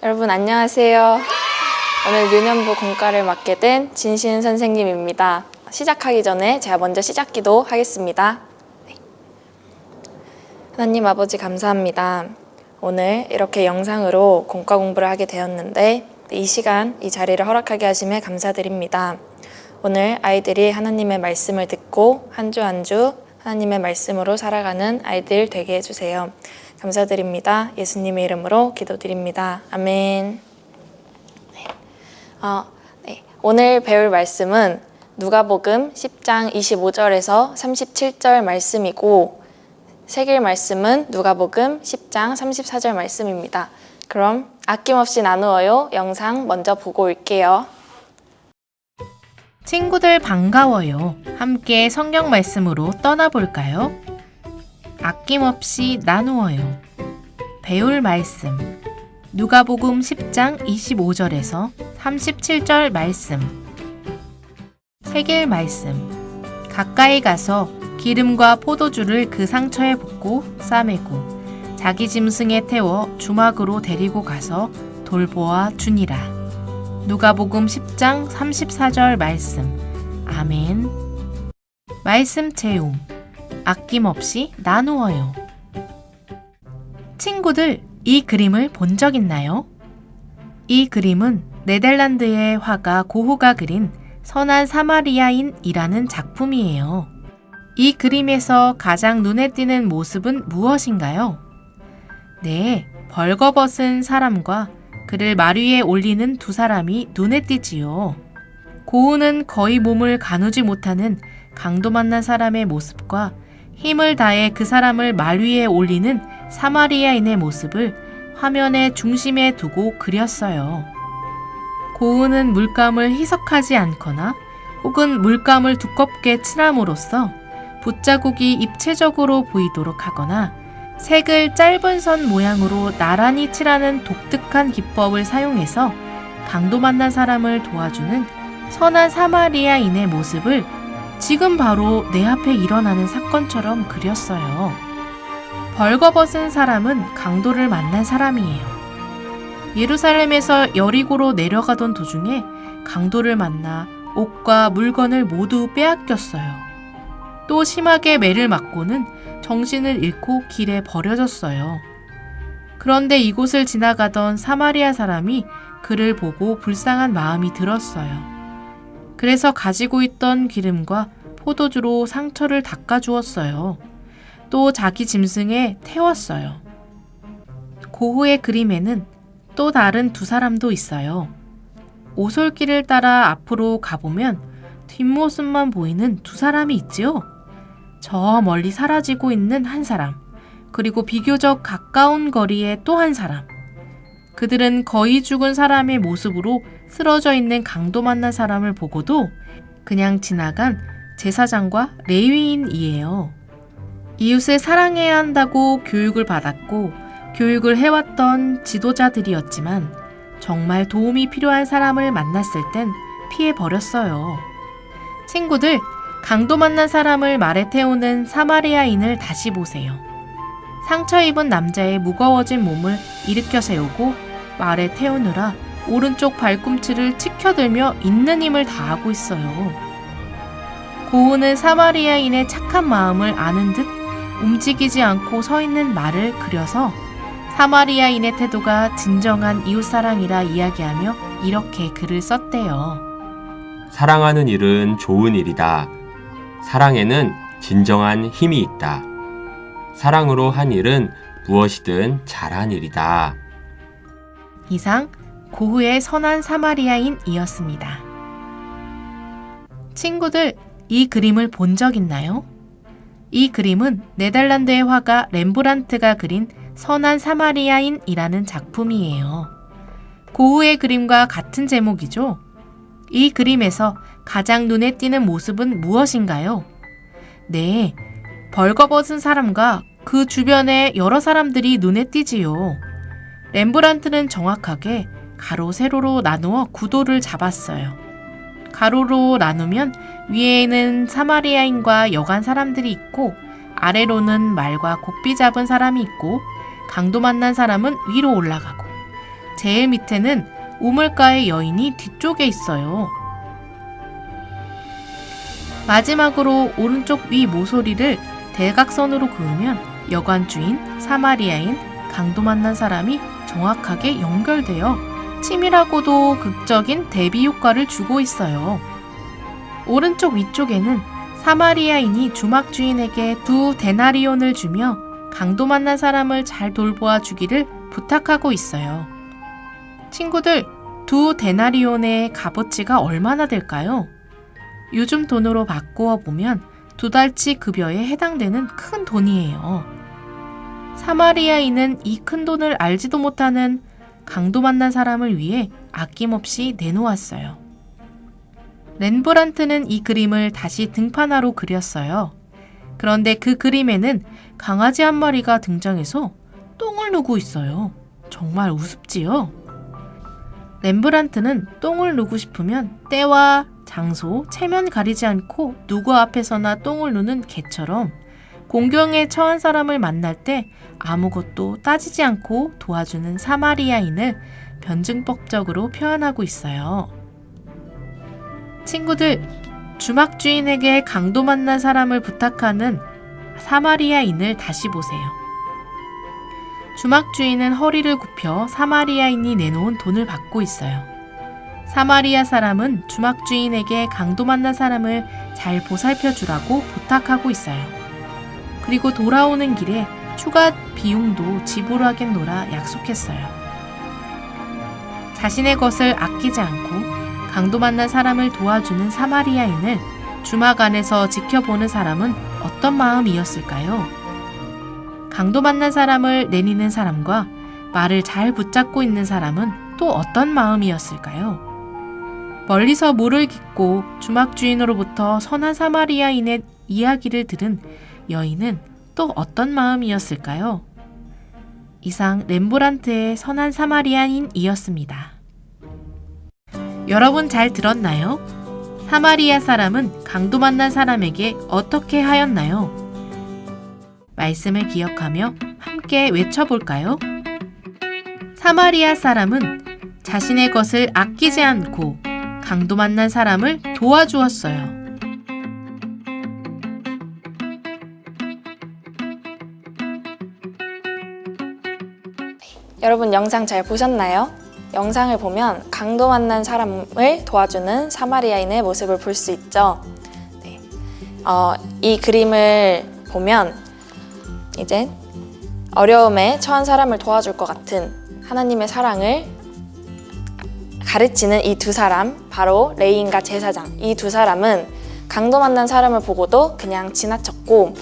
여러분 안녕하세요. 오늘 유년부 공과를 맡게 된 진신 선생님입니다. 시작하기 전에 제가 먼저 시작기도 하겠습니다. 하나님 아버지 감사합니다. 오늘 이렇게 영상으로 공과 공부를 하게 되었는데 이 시간, 이 자리를 허락하게 하심에 감사드립니다. 오늘 아이들이 하나님의 말씀을 듣고 한 주 한 주 하나님의 말씀으로 살아가는 아이들 되게 해주세요. 감사드립니다. 예수님의 이름으로 기도드립니다. 아멘. 오늘 배울 말씀은 누가복음 10장 25절에서 37절 말씀이고 새길 말씀은 누가복음 10장 34절 말씀입니다. 그럼 아낌없이 나누어요. 영상 먼저 보고 올게요. 친구들 반가워요. 함께 성경 말씀으로 떠나볼까요? 아낌없이 나누어요. 배울 말씀 누가복음 10장 25절에서 37절 말씀. 새길 말씀 가까이 가서 기름과 포도주를 그 상처에 붓고 싸매고 자기 짐승에 태워 주막으로 데리고 가서 돌보아 주니라. 누가복음 10장 34절 말씀. 아멘. 말씀 채움 아낌없이 나누어요. 친구들, 이 그림을 본 적 있나요? 이 그림은 네덜란드의 화가 고흐가 그린 선한 사마리아인이라는 작품이에요. 이 그림에서 가장 눈에 띄는 모습은 무엇인가요? 네, 벌거벗은 사람과 그를 말 위에 올리는 두 사람이 눈에 띄지요. 고흐는 거의 몸을 가누지 못하는 강도 만난 사람의 모습과 힘을 다해 그 사람을 말 위에 올리는 사마리아인의 모습을 화면의 중심에 두고 그렸어요. 고흐는 물감을 희석하지 않거나 혹은 물감을 두껍게 칠함으로써 붓자국이 입체적으로 보이도록 하거나 색을 짧은 선 모양으로 나란히 칠하는 독특한 기법을 사용해서 강도 만난 사람을 도와주는 선한 사마리아인의 모습을 지금 바로 내 앞에 일어나는 사건처럼 그렸어요. 벌거벗은 사람은 강도를 만난 사람이에요. 예루살렘에서 여리고로 내려가던 도중에 강도를 만나 옷과 물건을 모두 빼앗겼어요. 또 심하게 매를 맞고는 정신을 잃고 길에 버려졌어요. 그런데 이곳을 지나가던 사마리아 사람이 그를 보고 불쌍한 마음이 들었어요. 그래서 가지고 있던 기름과 포도주로 상처를 닦아주었어요. 또 자기 짐승에 태웠어요. 고흐의 그림에는 또 다른 두 사람도 있어요. 오솔길을 따라 앞으로 가보면 뒷모습만 보이는 두 사람이 있지요. 저 멀리 사라지고 있는 한 사람, 그리고 비교적 가까운 거리에 또 한 사람. 그들은 거의 죽은 사람의 모습으로 쓰러져 있는 강도 만난 사람을 보고도 그냥 지나간 제사장과 레위인이에요. 이웃을 사랑해야 한다고 교육을 받았고 교육을 해왔던 지도자들이었지만 정말 도움이 필요한 사람을 만났을 땐 피해버렸어요. 친구들, 강도 만난 사람을 말에 태우는 사마리아인을 다시 보세요. 상처 입은 남자의 무거워진 몸을 일으켜 세우고 말에 태우느라 오른쪽 발꿈치를 치켜들며 있는 힘을 다하고 있어요. 고흐는 사마리아인의 착한 마음을 아는 듯 움직이지 않고 서 있는 말을 그려서 사마리아인의 태도가 진정한 이웃사랑이라 이야기하며 이렇게 글을 썼대요. 사랑하는 일은 좋은 일이다. 사랑에는 진정한 힘이 있다. 사랑으로 한 일은 무엇이든 잘한 일이다. 이상 고흐의 선한 사마리아인이었습니다. 친구들, 이 그림을 본 적 있나요? 이 그림은 네덜란드의 화가 렘브란트가 그린 선한 사마리아인이라는 작품이에요. 고흐의 그림과 같은 제목이죠. 이 그림에서 가장 눈에 띄는 모습은 무엇인가요? 네, 벌거벗은 사람과 그 주변에 여러 사람들이 눈에 띄지요. 렘브란트는 정확하게 가로 세로로 나누어 구도를 잡았어요. 가로로 나누면 위에는 사마리아인과 여간 사람들이 있고 아래로는 말과 곱비 잡은 사람이 있고 강도 만난 사람은 위로 올라가고 제일 밑에는 우물가의 여인이 뒤쪽에 있어요. 마지막으로 오른쪽 위 모서리를 대각선으로 그으면 여관 주인, 사마리아인, 강도 만난 사람이 정확하게 연결되어 치밀하고도 극적인 대비 효과를 주고 있어요. 오른쪽 위쪽에는 사마리아인이 주막 주인에게 2 데나리온을 주며 강도 만난 사람을 잘 돌보아 주기를 부탁하고 있어요. 친구들, 2 데나리온의 값어치가 얼마나 될까요? 요즘 돈으로 바꾸어 보면 2달치 급여에 해당되는 큰 돈이에요. 사마리아인은 이 큰 돈을 알지도 못하는 강도 만난 사람을 위해 아낌없이 내놓았어요. 렘브란트는 이 그림을 다시 등판화로 그렸어요. 그런데 그 그림에는 강아지 한 마리가 등장해서 똥을 누고 있어요. 정말 우습지요? 렘브란트는 똥을 누고 싶으면 때와 장소, 체면 가리지 않고 누구 앞에서나 똥을 누는 개처럼 공경에 처한 사람을 만날 때 아무것도 따지지 않고 도와주는 사마리아인을 변증법적으로 표현하고 있어요. 친구들, 주막 주인에게 강도 만난 사람을 부탁하는 사마리아인을 다시 보세요. 주막 주인은 허리를 굽혀 사마리아인이 내놓은 돈을 받고 있어요. 사마리아 사람은 주막 주인에게 강도 만난 사람을 잘 보살펴 주라고 부탁하고 있어요. 그리고 돌아오는 길에 추가 비용도 지불하겠노라 약속했어요. 자신의 것을 아끼지 않고 강도 만난 사람을 도와주는 사마리아인을 주막 안에서 지켜보는 사람은 어떤 마음이었을까요? 강도 만난 사람을 내리는 사람과 말을 잘 붙잡고 있는 사람은 또 어떤 마음이었을까요? 멀리서 물을 깃고 주막 주인으로부터 선한 사마리아인의 이야기를 들은 여인은 또 어떤 마음이었을까요? 이상 렘브란트의 선한 사마리아인이었습니다. 여러분 잘 들었나요? 사마리아 사람은 강도 만난 사람에게 어떻게 하였나요? 말씀을 기억하며 함께 외쳐볼까요? 사마리아 사람은 자신의 것을 아끼지 않고 강도 만난 사람을 도와주었어요. 여러분 영상 잘 보셨나요? 영상을 보면 강도 만난 사람을 도와주는 사마리아인의 모습을 볼 수 있죠. 네. 이 그림을 보면 이제 어려움에 처한 사람을 도와줄 것 같은 하나님의 사랑을 가르치는 이 2 사람, 바로 레위인과 제사장, 이 2 사람은 강도 만난 사람을 보고도 그냥 지나쳤고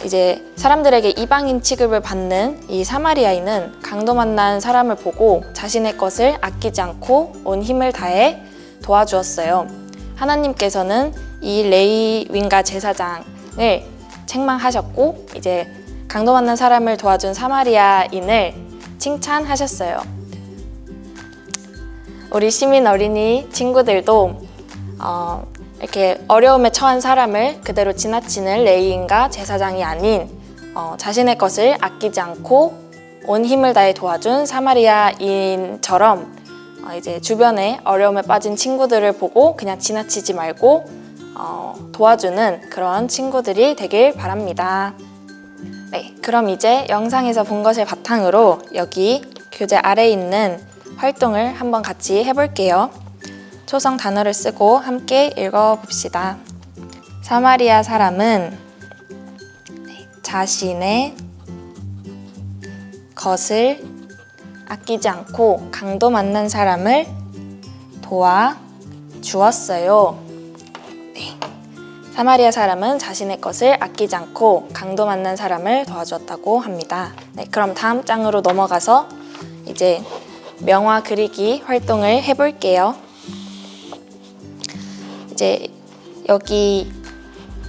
이제 사람들에게 이방인 취급을 받는 이 사마리아인은 강도 만난 사람을 보고 자신의 것을 아끼지 않고 온 힘을 다해 도와주었어요. 하나님께서는 이 레위인과 제사장을 책망하셨고 이제 강도 만난 사람을 도와준 사마리아인을 칭찬하셨어요. 우리 시민 어린이 친구들도 이렇게 어려움에 처한 사람을 그대로 지나치는 레위인과 제사장이 아닌 자신의 것을 아끼지 않고 온 힘을 다해 도와준 사마리아인처럼 이제 주변에 어려움에 빠진 친구들을 보고 그냥 지나치지 말고 도와주는 그런 친구들이 되길 바랍니다. 네, 그럼 이제 영상에서 본 것을 바탕으로 여기 교재 아래에 있는 활동을 한번 같이 해볼게요. 초성 단어를 쓰고 함께 읽어봅시다. 사마리아 사람은 자신의 것을 아끼지 않고 강도 만난 사람을 도와주었어요. 네. 사마리아 사람은 자신의 것을 아끼지 않고 강도 만난 사람을 도와주었다고 합니다. 네, 그럼 다음 장으로 넘어가서 이제 명화 그리기 활동을 해볼게요. 이제 여기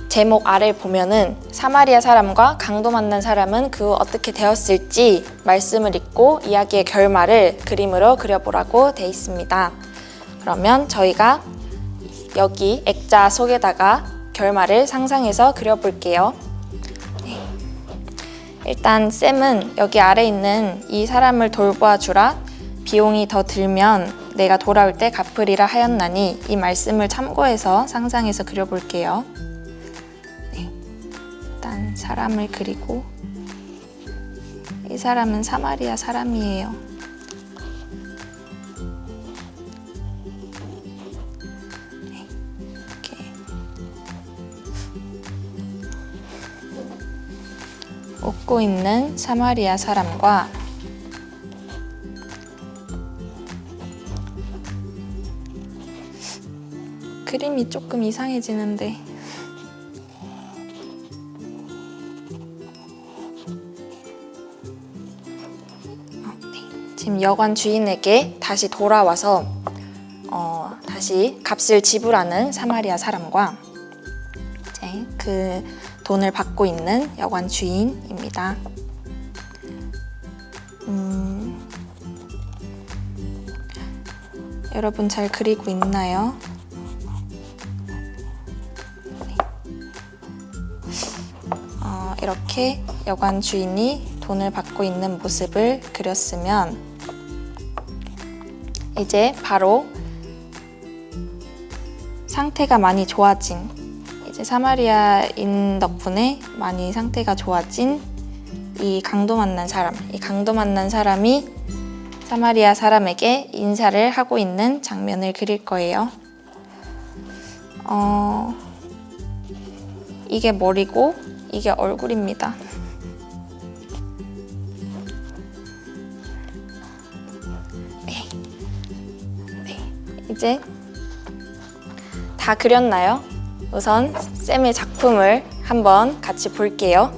제목 아래를 보면은 사마리아 사람과 강도 만난 사람은 그 후 어떻게 되었을지 말씀을 읽고 이야기의 결말을 그림으로 그려보라고 되어 있습니다. 그러면 저희가 여기 액자 속에다가 결말을 상상해서 그려볼게요. 네. 일단 쌤은 여기 아래 있는 이 사람을 돌보아 주라 비용이 더 들면 내가 돌아올 때 갚으리라 하였나니 이 말씀을 참고해서 상상해서 그려볼게요. 네, 일단 사람을 그리고 이 사람은 사마리아 사람이에요. 네, 이렇게 웃고 있는 사마리아 사람과 그림이 조금 이상해지는데 네. 지금 여관 주인에게 다시 돌아와서 다시 값을 지불하는 사마리아 사람과 이제 그 돈을 받고 있는 여관 주인입니다. 여러분 잘 그리고 있나요? 이렇게 여관 주인이 돈을 받고 있는 모습을 그렸으면 이제 바로 상태가 많이 좋아진 이제 사마리아인 덕분에 많이 상태가 좋아진 이 강도 만난 사람이 사마리아 사람에게 인사를 하고 있는 장면을 그릴 거예요. 이게 머리고 이게 얼굴입니다. 네. 이제 다 그렸나요? 우선 쌤의 작품을 한번 같이 볼게요.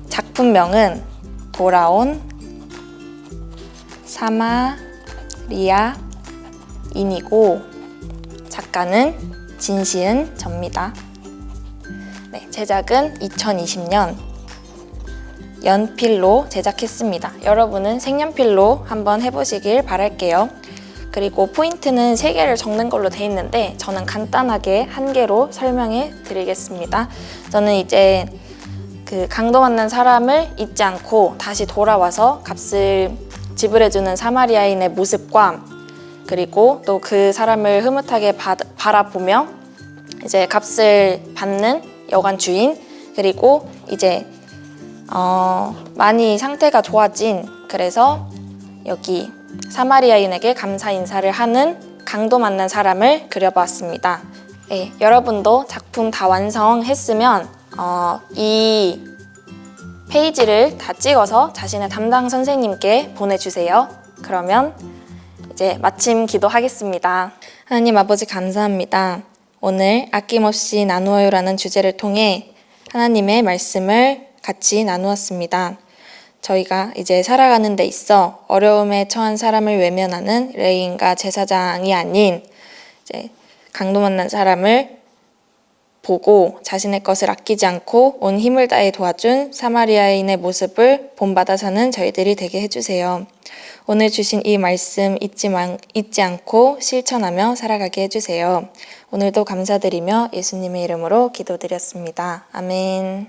작품명은 돌아온 사마리아인이고 작가는 진시은 접니다. 네, 제작은 2020년 연필로 제작했습니다. 여러분은 색연필로 한번 해보시길 바랄게요. 그리고 포인트는 3개를 적는 걸로 돼 있는데 저는 간단하게 1개로 설명해 드리겠습니다. 저는 이제 그 강도 만난 사람을 잊지 않고 다시 돌아와서 값을 지불해주는 사마리아인의 모습과 그리고 또 그 사람을 흐뭇하게 바라보며 이제 값을 받는 여관 주인 그리고 이제 많이 상태가 좋아진 그래서 여기 사마리아인에게 감사 인사를 하는 강도 만난 사람을 그려봤습니다. 네, 여러분도 작품 다 완성했으면 이 페이지를 다 찍어서 자신의 담당 선생님께 보내주세요. 그러면 이제 마침 기도하겠습니다. 하나님 아버지 감사합니다. 오늘 아낌없이 나누어요라는 주제를 통해 하나님의 말씀을 같이 나누었습니다. 저희가 이제 살아가는 데 있어 어려움에 처한 사람을 외면하는 레위인과 제사장이 아닌 이제 강도 만난 사람을 보고 자신의 것을 아끼지 않고 온 힘을 다해 도와준 사마리아인의 모습을 본받아 사는 저희들이 되게 해주세요. 오늘 주신 이 말씀 잊지 않고 실천하며 살아가게 해주세요. 오늘도 감사드리며 예수님의 이름으로 기도드렸습니다. 아멘.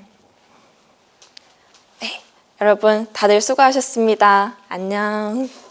네, 여러분 다들 수고하셨습니다. 안녕.